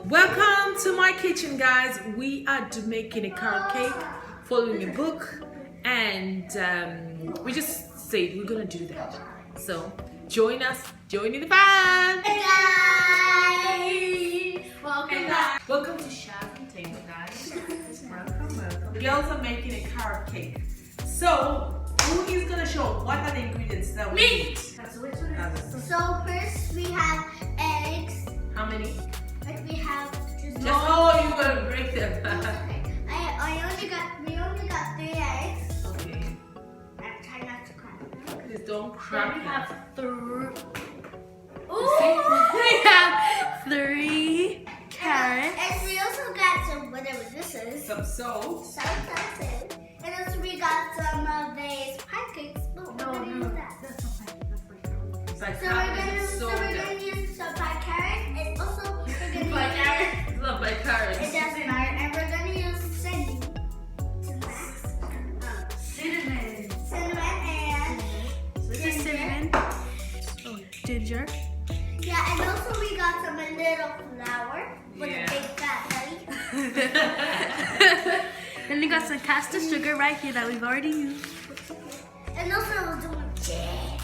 Welcome to my kitchen, guys. We are making a carrot cake, following a book, and we just said we're gonna do that. So join us, join in the fun. Hey guys! Welcome back. Welcome to Shaz and Themba, guys. Welcome. The girls are making a carrot cake. So who is gonna show what are the ingredients that we need? So first we have eggs. How many? Like we have just Oh, you're gonna break them. Okay. We only got 3 eggs. Okay. I'm trying not to crack them. Please don't Then crack we them. have 3. Ooh! We have 3 carrots. And we also got some whatever this is. Some salt. That's it. And also we got some of these pancakes. But we're gonna use that. That's not pancake. That's like carrots. It's like So we're soda. gonna use some black carrot and also we're gonna use It's not by carrots. It doesn't matter. And we're gonna use cinnamon. Cinnamon. Cinnamon and So this is cinnamon. Oh, ginger. yeah, and also we got some little flour with Yeah. a big fat belly. Then we got some caster sugar right here that we've already used. And also we're doing jam.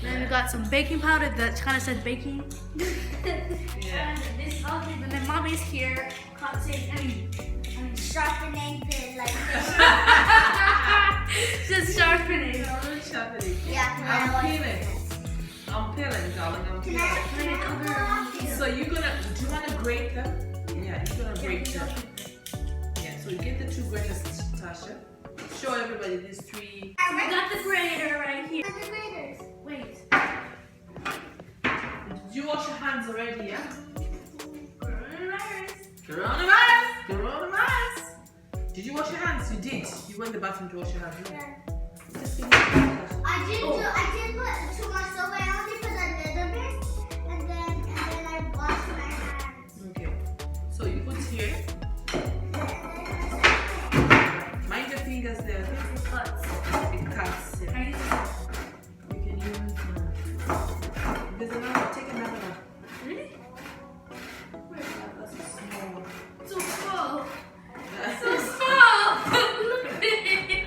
Then we got some baking powder that kind of says baking. Yeah. And this other, and then mommy's here. Sharpening the like Just sharpening. yeah. I'm peeling. I'm peeling, darling. I'm Can peeling. I So do you wanna grate them? Yeah, you're gonna grate them. Yeah, so you get the 2 graters, Tasha. Show everybody these 3. We got the grater right here. The graders. Wait. Did you wash your hands already, yeah? Coronavirus. Coronavirus! Did you wash your hands? You did. You went to the bathroom to wash your hands. Yeah. Just give me the Tasha. I did put too much soap. I only put a little bit, and then I washed my hands. Okay. So you put here. Mind your fingers there. It cuts. Yeah. I use You can use. There's another. Take another one. Really? That's a small one. So small. That's So small. Look at it.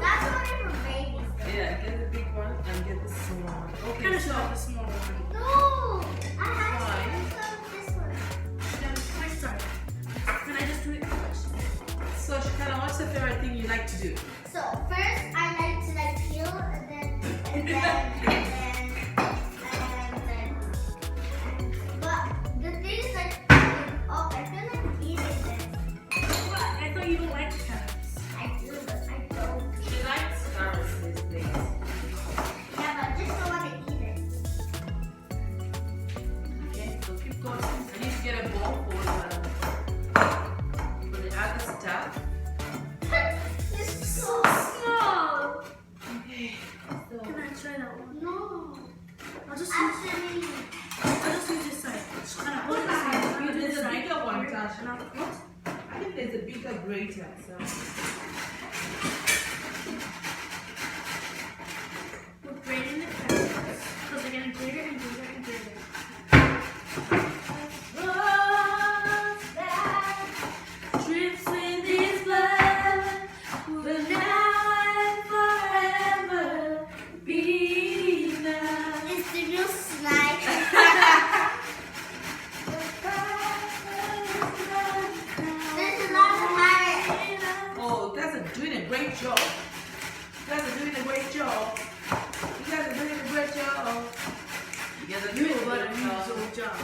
That's only for babies. Yeah, get the big one and get the small one. Okay. Kind of show off the small one. No, I have some this one. Then I start. Can I just do it first? So, Shakana, what's the favorite thing you like to do? So first I like to peel and then but the thing is oh I feel like eating this. What? I thought you don't like carrots. I do but I don't. She likes carrots these days. Yeah, but I just don't want to eat it. Okay, so keep going. I need to get a bowl for the other stuff. It's so Small. Okay. Can I try that one? no. I'll just use this side. Just kind of hold it There's this a side. bigger one, Here. Tasha. What? I think there's a bigger grater. So. We're grating the carrots. Because they're getting greater and greater and greater. Drips with his blood will now and forever be enough. It's the new snack. There's a lot of carrots. Oh, you guys are doing a great job. You guys are doing a great job. You guys are doing a great job. You guys are doing a great job.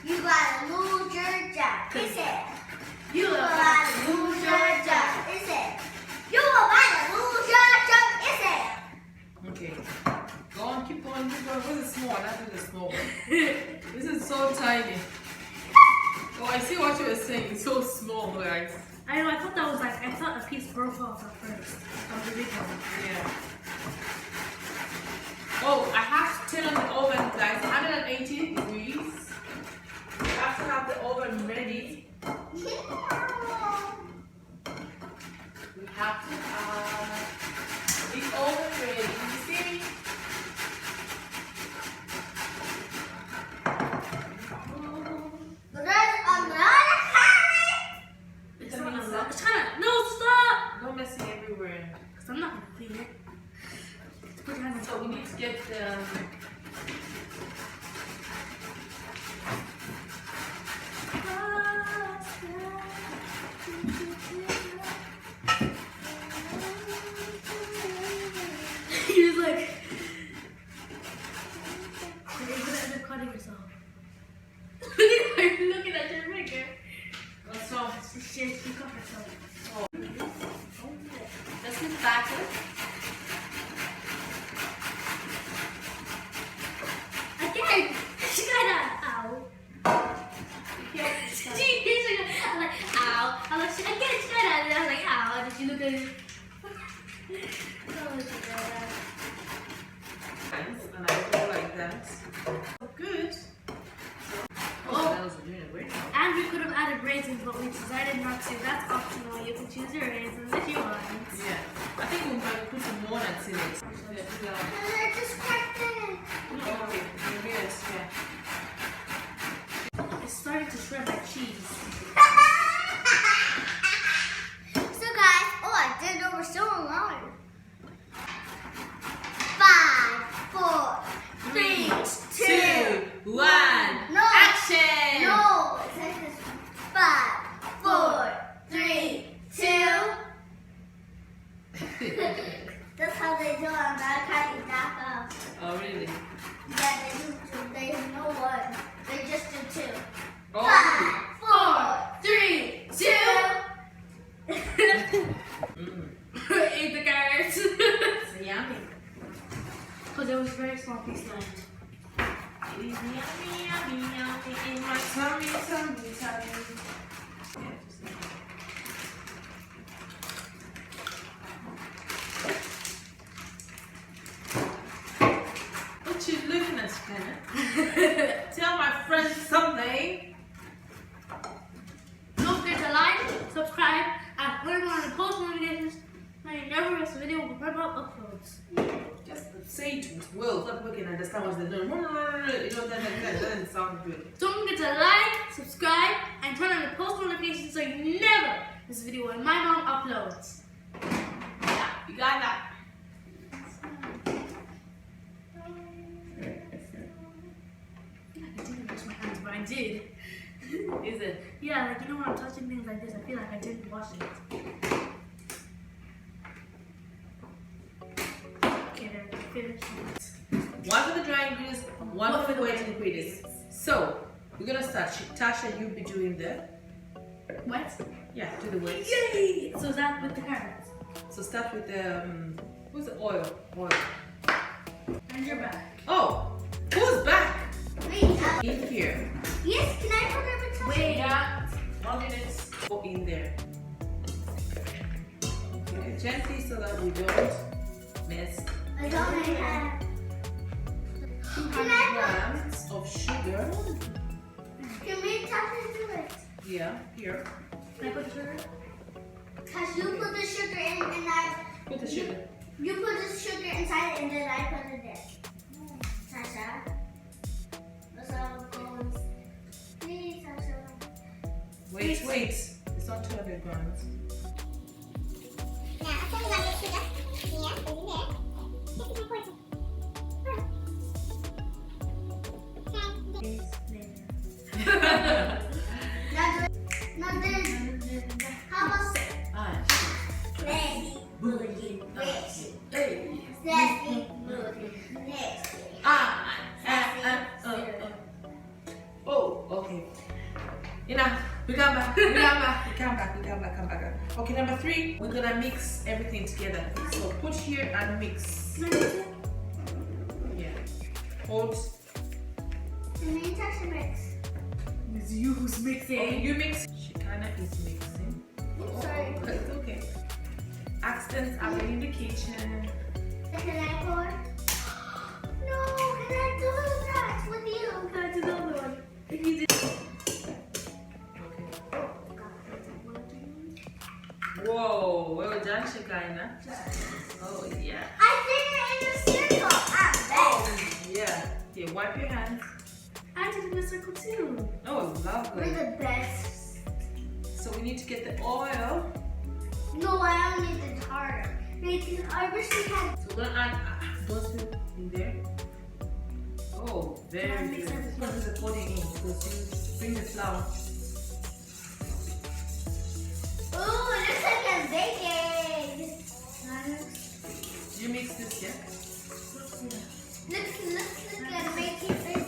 You gotta lose your job. Is it? You You look gotta lose your job. Is it? You gotta lose your job. Is it? Okay. Go on, keep going, keep going. Where's the small one? That's the small one. This is so tiny. Oh, I see what you were saying. It's so small, guys. I know, I thought that was like, I thought a piece broke off at first. Of the big one. Yeah. Oh, I have to turn on the oven, guys. 180 degrees. We have to have the oven ready. We have to have the oven ready. You see? So we need to get the He was like, you're gonna end up cutting yourself. You're looking at your finger. what's wrong? She cut herself. Oh. This is batter. Again, she got a ow. I'm like, ow. I'm like, again, she got a, and I was like, ow. And then she looked at me. Oh, she got a. And I go like that. Good. Oh. That was doing a great job. And we could have added raisins, but we decided not to. That's optional. You can choose your raisins if you want. Yeah. I think we might put some more nuts in it. Yeah, put that on. And I just cracked it. Oh, okay. Yes, yeah. It's starting to shred like cheese. So guys, oh, I did it over so long. 5, 4, 3, 2, 1. No. Action! No, it's like this. 5, 4, 3, 2. That's how they do on that kind of that. Oh, really? Yeah, they do 2. They know one. They just do 2. Oh. 5, 4, 3, 2. Ate the carrots. It's yummy. Because it was a very small piece left. It is yummy, yummy, yummy in my tummy, tummy, tummy. Yeah, just like that. What you looking at, Shannon? Tell my friends something. Don't forget to like, subscribe, and turn on the post notifications so you never miss a video when Themba uploads. Just say it with will. Stop looking at the Star Wars. They're doing. You know that doesn't sound good. Don't forget to like, subscribe, and turn on the post notifications so you never miss a video when my mom uploads. Yeah, you got that. I didn't wash my hands, but I did. Is it? Yeah, like you know when I'm touching things like this, I feel like I didn't wash it. Okay, there, finished. One for the dry ingredients, one for the wet ingredients. So we're gonna start. Tasha, you'll be doing the What? yeah, do the wet. Yay! So is that with the carrots? So start with the who's the oil? Oil. And you're back. Oh, who's back? Wait, In here. yes, can I put it in Wait. Yeah. 1 minute. Go in there. Okay, gently so that we don't mess. I don't have. Can I Grams of sugar. Can we touch into it? Yeah, here. Can I put the sugar? Cause you put the sugar in and I. Put the sugar. You put the sugar inside and then I put it in. Tasha. That's how it goes. Please, Tasha. Wait. It's not 200 grams. Now, I'll tell you about the sugar. Yeah, put it in there. This is important. Now then, how about Daddy, boogie, rich. Daddy, boogie, rich. Oh, okay. Enough. We come back. Okay, number 3, we're gonna mix everything together. So put here and mix. Yeah. Hold. And then touch the mix. It's you who's mixing. Okay, you mix. She kinda is mixing. Sorry. It's okay. Accidents happen in the kitchen. Can I pour? No, can I do that with you? Can I do the other one? If you did. Okay. Whoa, well done, Shekinah. Oh yeah. I did it in a circle. Oh yeah. Okay, wipe your hands. I did it in a circle too. Oh, We're lovely. the best. So we need to get the oil. No, I don't need the tartar. Nathan, I wish we had. So we're gonna add butter in there. Oh, very good. This one is a pouring in because you bring the flour. Ooh, it looks like I'm baking. Did you mix this, yeah? Looks like I'm making baking.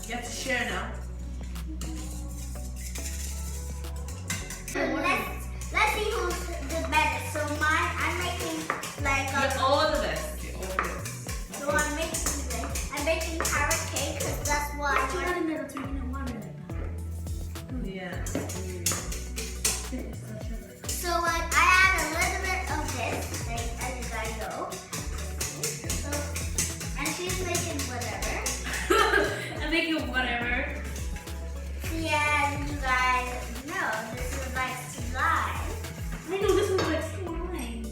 You have to share now. So let's see who's the best. So I'm making like You're all the best. You're all the best. So I'm making carrot cake because that's what I want. Yeah. So I add a little bit of this, like as you guys know. So, and she's making whatever. I'm making whatever. Yeah, you guys know this is like slime. I know this is like slime.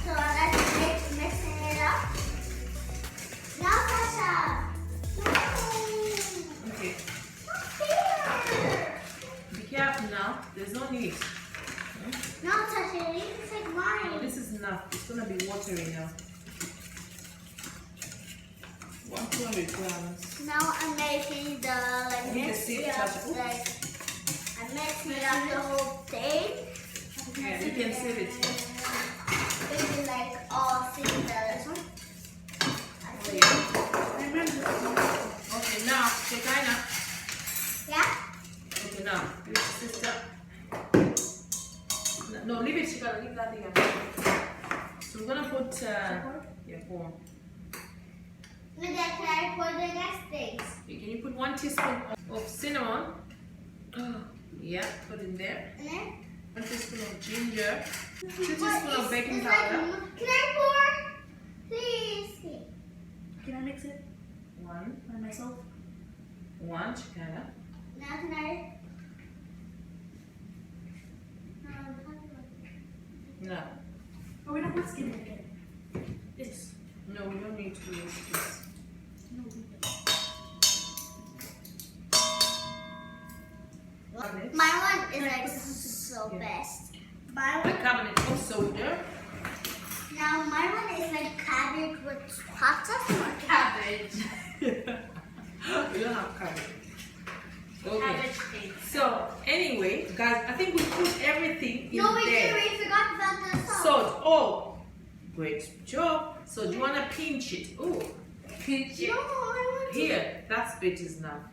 So let's mixing it up. Now, Sasha. No. Okay. Not here. Be careful now. There's no need. No, Sasha, you need to take Oh, mine. this is enough. It's gonna be watery now. 200 grams. Now I'm making the like You can mix see it it up, touch- like I'm mixing up the whole thing. Yeah, you can see it. Maybe like all three of this one. Oh, yeah. I remember this one. Okay, now, Shekinah. Yeah? Okay, now, give it to sister. No, leave it, Shekinah. Leave that thing up. So we're gonna put, yeah, pour. And then can I pour the next things? Can you put 1 teaspoon of cinnamon? Yeah, put in there. And then? 1 teaspoon of ginger. 2 What teaspoons of is- baking it's like- powder. Can I pour? Please. Can I mix it 1, by myself? 1, Shekinah. Now can I? No, Or we're not whisking it again. This. no, we don't need to use this. No, we don't. My one is like so Yeah. best. My A one, cabinet of soda. now my one is like cabbage with hot sauce or Cabbage. We don't have cabbage. Okay. Cabbage cake. So anyway, guys, I think we put everything in No, we there. didn't. We forgot about the salt. Salt. Oh, great job. So do you want to pinch it? Oh, pinch No, I want to. here. That bit is enough.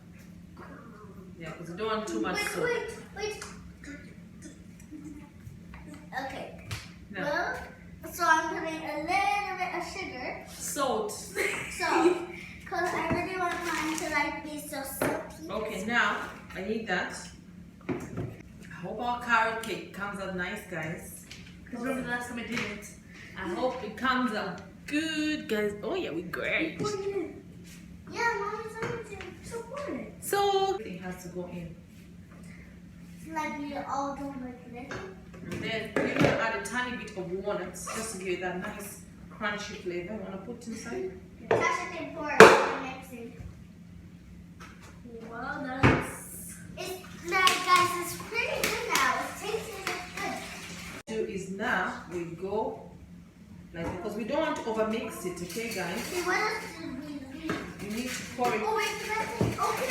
Yeah, because we don't want too much Wait, salt. wait. Okay. No. Well, so I'm putting a little bit of sugar. Salt. So, because I really want mine to like be so salty. Okay, now I need that. I hope our carrot cake comes out nice, guys. Because remember the last time I did it? I hope it comes out good, guys. Oh yeah, we're great. Put it in. Yeah, mommy's everything. So put it. So everything has to go in. It's like we all don't like this. And then we're gonna add a tiny bit of walnuts just to give it that nice crunchy flavor. You wanna put inside? Tasha can pour it for mixing. Well, that's... It's like, guys, it's pretty good now. It's tasting good. Do is now we go like, because we don't want to overmix it, okay, guys? See, what else do we need? You need to pour it Oh, wait, can I pour it?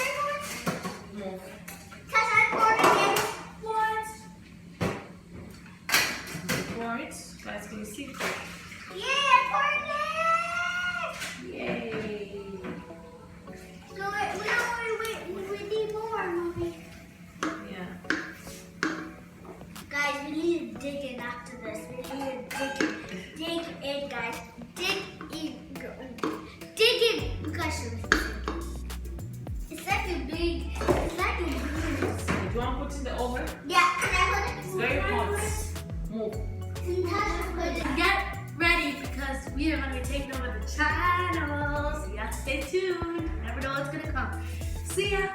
more. Tasha, I poured it in. What? Pour it, guys. Can you see? Yeah, I poured it in. Yay! No, wait, we need more, mommy. Yeah. Guys, we need to dig in after this. We need to dig in, guys. Dig in. Dig in. You guys should It's like a big, it's like a big. Do you want to put it in the oven? Yeah, can I put it? It's very hot. Move. Tasha, put it. Get ready because we are going to be taking over the channel. So you have to stay tuned. You never know what's going to come. See ya.